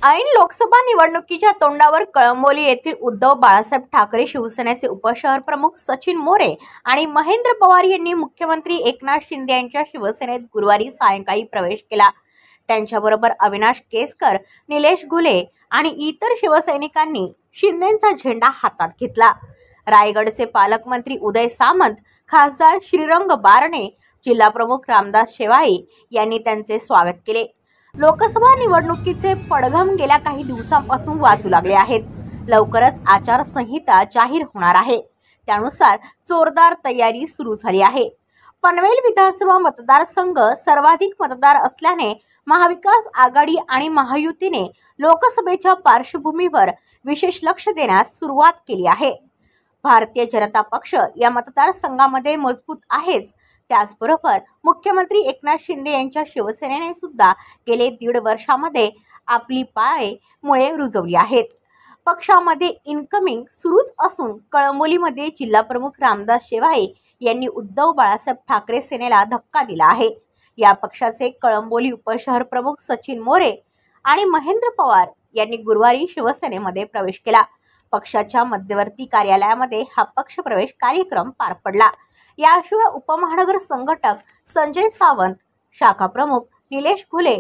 ऐन लोकसभा निवडणुकीच्या तोंडावर कळंबोली येथील उद्धव बाळासाहेब ठाकरे शिवसेनेचे उपशहर प्रमुख सचिन मोरे आणि महेंद्र पवार यांनी मुख्यमंत्री एकनाथ शिंदे यांच्या शिवसेनेत गुरुवारी सायंकाळी प्रवेश केला। त्यांच्याबरोबर अविनाश केसकर, निलेश घुले आणि इतर शिवसैनिकांनी शिंदेंचा झेंडा हातात घेतला। रायगडचे पालकमंत्री उदय सामंत, खासदार श्रीरंग बारणे, जिल्हा प्रमुख रामदास शेवाळे यांनी त्यांचे स्वागत केले। लोकसभा निवडणुकीचे पडघम गेल्या काही दिवसांपासून वाजू लागले आहेत। लवकरच आचारसंहिता जाहीर होणार आहे, त्यानुसार जोरदार तयारी सुरू झाली आहे। पनवेल विधानसभा मतदारसंघ सर्वाधिक मतदार असल्याने महाविकास आघाडी आणि महायुतीने लोकसभेच्या पार्श्वभूमीवर विशेष लक्ष देण्यास सुरुवात केली आहे। भारतीय जनता पक्ष या मतदारसंघामध्ये मजबूत आहेच, त्याचबरोबर मुख्यमंत्री एकनाथ शिंदे यांच्या शिवसेनेने सुद्धा गेले 1.5 वर्षामध्ये आपली मुळे रुजवली आहेत। पक्षामध्ये इनकमिंग सुरूच असून कळंबोलीमध्ये जिल्हा प्रमुख रामदास शेवाळे यांनी उद्धव बाळासाहेब ठाकरे सेनेला धक्का दिला आहे। या पक्षाचे कळंबोली उपशहर प्रमुख सचिन मोरे आणि महेंद्र पवार यांनी गुरुवारी शिवसेनेमध्ये प्रवेश केला। पक्षाच्या मध्यवर्ती कार्यालयामध्ये हा पक्षप्रवेश कार्यक्रम पार पडला। याशिवाय उपमहानगर संघटक संजय सावंत, शाखा प्रमुख निलेश घुले,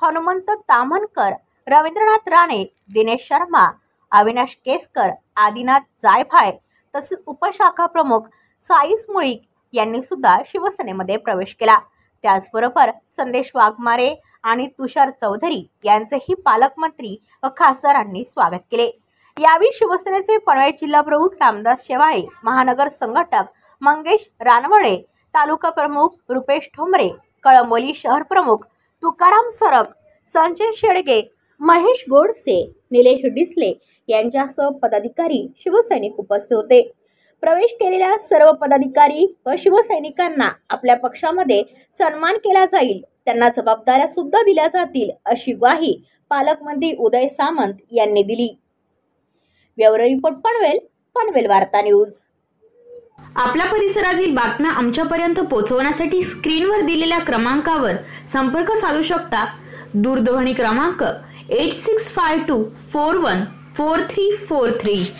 हनुमंत ताम्हनकर, रवींद्रनाथ राणे, दिनेश शर्मा, अविनाश केसकर, आदिनाथ जायभाय तसेच उपशाखा प्रमुख साईस मुळीक यांनी सुद्धा शिवसेनेमध्ये प्रवेश केला। त्याचबरोबर संदेश वाघमारे आणि तुषार चौधरी यांचेही पालकमंत्री व खासदारांनी स्वागत केले। यावेळी शिवसेनेचे पनवेल जिल्हा प्रमुख रामदास शेवाळे, महानगर संघटक मंगेश रानवडे, तालुका प्रमुख रुपेश ठोंबरे, कळंबोली शहर प्रमुख तुकाराम सरक, संजय शेडगे, महेश गोडसे, निलेश डिसले यांच्यासह पदाधिकारी शिवसैनिक उपस्थित होते। प्रवेश केलेल्या सर्व पदाधिकारी व शिवसैनिकांना आपल्या पक्षामध्ये सन्मान केला जाईल, त्यांना जबाबदाऱ्या सुद्धा दिल्या जातील अशी ग्वाही पालकमंत्री उदय सामंत यांनी दिली। ब्युरो रिपोर्ट पनवेल, पनवेल वार्ता न्यूज। आपल्या परिसरातील बातम्या आमच्यापर्यंत पोहोचवण्यासाठी स्क्रीनवर दिलेल्या क्रमांकावर संपर्क साधू शकता। दूरध्वनी क्रमांक 8652414343।